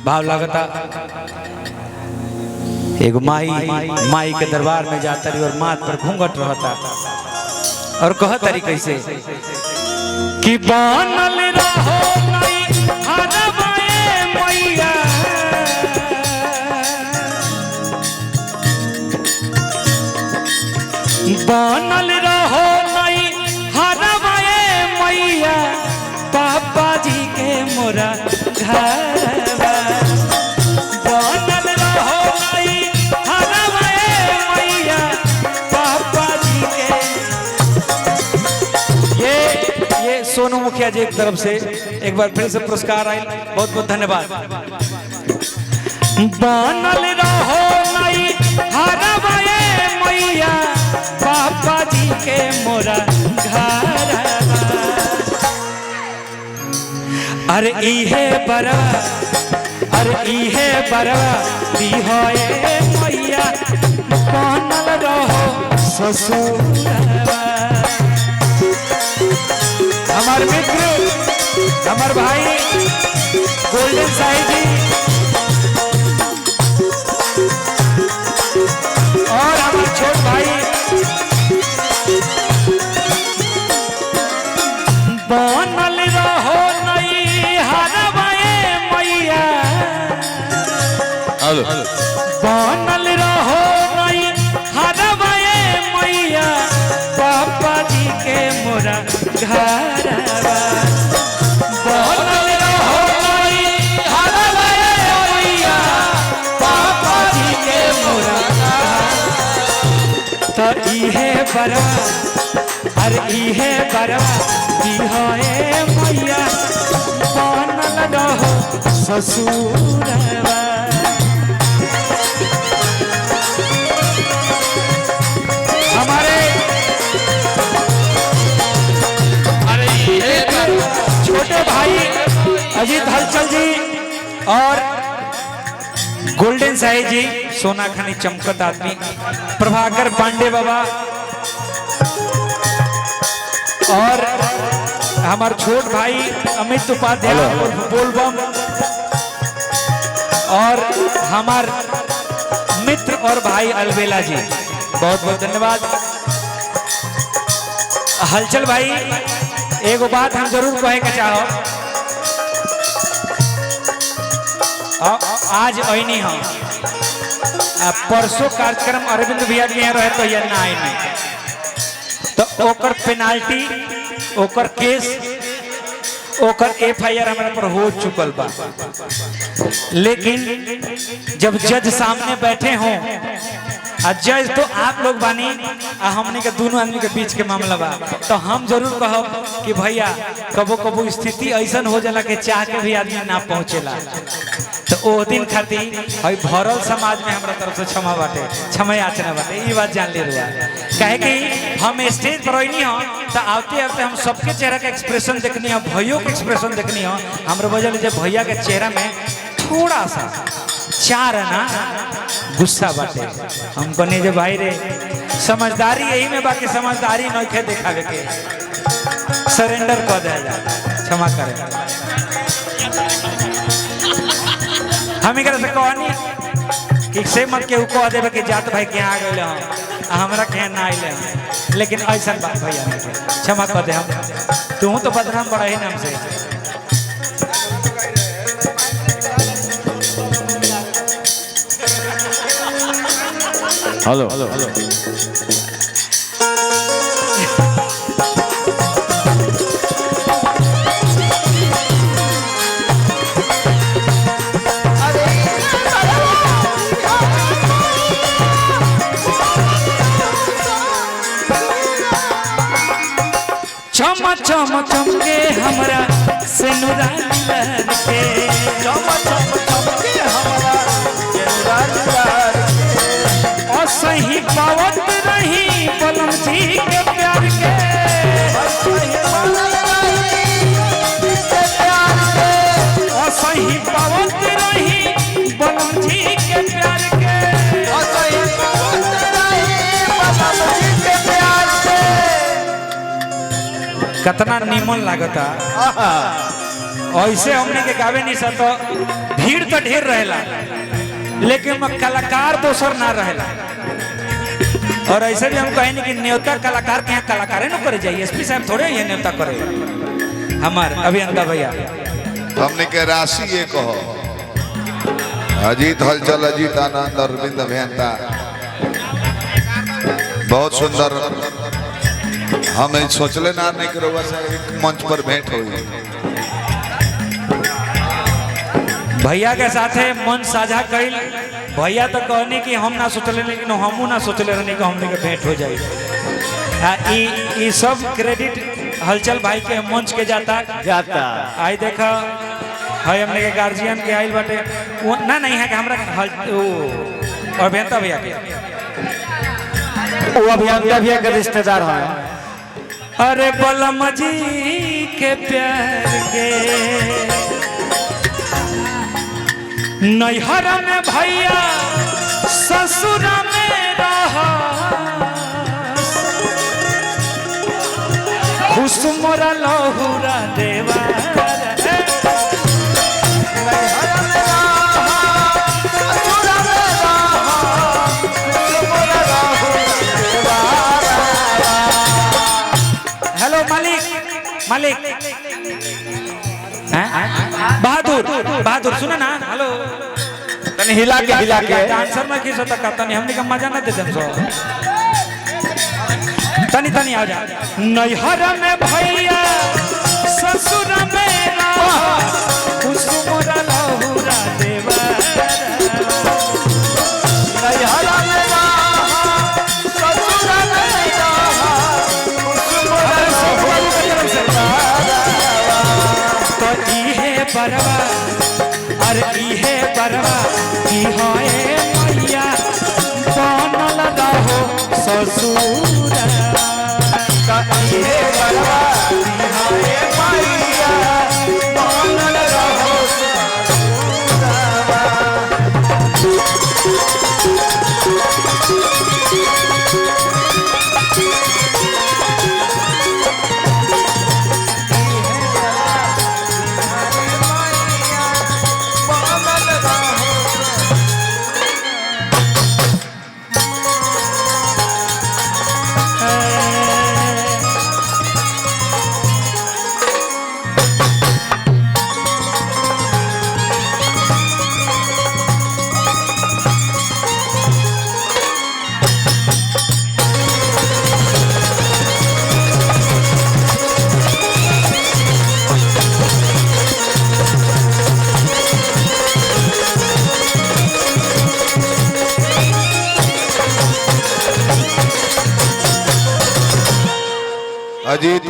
भाव लगता एगो माई माई के दरबार में जाता रही और माथ पर घूंघट रहता और कह तरी कैसे कि बनल रहो नहीं हरवाए मैया बनल रहो नहीं हरवाए मैया पापा जी के मोरा घर सोनू मुखिया जी एक तरफ से एक बार फिर से पुरस्कार आए, बहुत बहुत धन्यवाद। बनल रहो नहीं हरवाए मैया पापा जी के मोरा घर अरे इहे बरवा अरे इहे बरवा दी होए मैया बनल रहो ससुरवा। हमारे मित्र हमारे भाई गोल्डन साई जी और हमारे छोटे भाई बनल रहो नहीं हरवाए मैया बनल रहो नहीं हरवाए मैया पापा जी के मोरा घर बनल रहो नहीं हरवाए मैया पापा जी के मोरा तो इहे बरवा अरे इहे बरवा दी होए मैया बनल रहो ससुरवा। हमारे छोटे भाई अजीत हलचल जी और गोल्डन साई जी सोना खानी चमकत आदमी प्रभाकर पांडे बाबा और हमारे छोट भाई अमित उपाध्याय बोलबम और हमार मित्र और भाई अलबेला जी बहुत बहुत धन्यवाद। हलचल भाई एगो बात हम जरूर कहे के चाहो आज ऐनी हम परसों कार्यक्रम अरविंद भैया के यहाँ रहे तो यह ना आए तो ओकर पेनाल्टी ओकर केस ओकर FIR हमारे पर हो चुकल बा, लेकिन जब जज सामने बैठे हों जज तो आप लोग बानी हमने के दोनों आदमी के बीच के मामला बा तो हम जरूर कहब कि भैया कबो कबो स्थिति ऐसा हो जाला कि चाह के भी आदमी ना पहुँचेला तो ओ दिन खातिर हई भरल समाज में हमारा तरफ से क्षमा बाटे क्षमा याचना बाटे ये बात जान ले रुआ कहे कि हम स्टेज पर रहनी हो तो आते आते हम सबके चेहरा का एक्सप्रेशन देखनी है भैया के एक्सप्रेशन देखनी हो हमारे वजह लीजिए भैया के चेहरा में थोड़ा सा चार ना गुस्सा बाटे हम कहनी जे भाई रे समझदारी यही में बाकी समझदारी नइखे देखावे के सरेंडर कर दे जा क्षमा करे हम एकरा से कहनी कि से मत के कह देबे कि जात भाई के आ गइले हम हमरा के ना आइले लेकिन ऐसा बात भैया नहीं क्षमा कर दे हम तू तो बदनाम बड़ा ही नाम से हेलो हेलो हेलो चम चम चमके हमरा सिनुरा लहके चम चम चमके हमरा सिनुरा लहके असही पावत रही बलम जी के प्यार के असही पावत रही बलम जी के प्यार के असही पावत रही बलम जी के प्यार के कितना निमन लागता ऐसे हमने के गावे नहीं सा तो भीड़ तो ढेर रहेला लेकिन कलाकार दोसर ना रहेला। और ऐसे भी हम कहें कि न्योता कलाकार के यहाँ कलाकारें न करे जाइए, एसपी साहब थोड़े ये न्योता करे हमार अभियंता भैया। हमने के राशि ये कहो अजीत हलचल, अजीत आनंद, अरविंद अभियंता बहुत सुंदर। हम सोचले ना नहीं करो मंच पर भेंट हुई। भैया के साथ मन साझा कैल। भैया तो कहने कि हम ना सोचले लेकिन हमू ना सोचले रहने कि हमने के भेंट हो जाए। ई सब क्रेडिट हलचल भाई के मंच के जाता आई देखा है हमने के गार्जियन के आइल बाटे ना नहीं है कि हमरा अभियंता भैया के वो अभियंता भैया के रिश्तेदार है। अरे बलम जी के प्यार के नैहर में भैया ससुर में रहा खुश मोरा लहुरा देवा हेलो मालिक मालिक बहादुर बहादुर सुना ना। हेलो तनी हिला के डांसर में किस तक तनी हमने का मजा ना देते सो तनी तनी आ जा। नैहर में भैया ससुर में खुश मोरा लहुरा देवा नैहर में ससुर में तो इहे बरवा अरे इहे बरवा की होए मैया बनल रहो ससुर इहे बरवा की होए मैया बनल रहो अजीत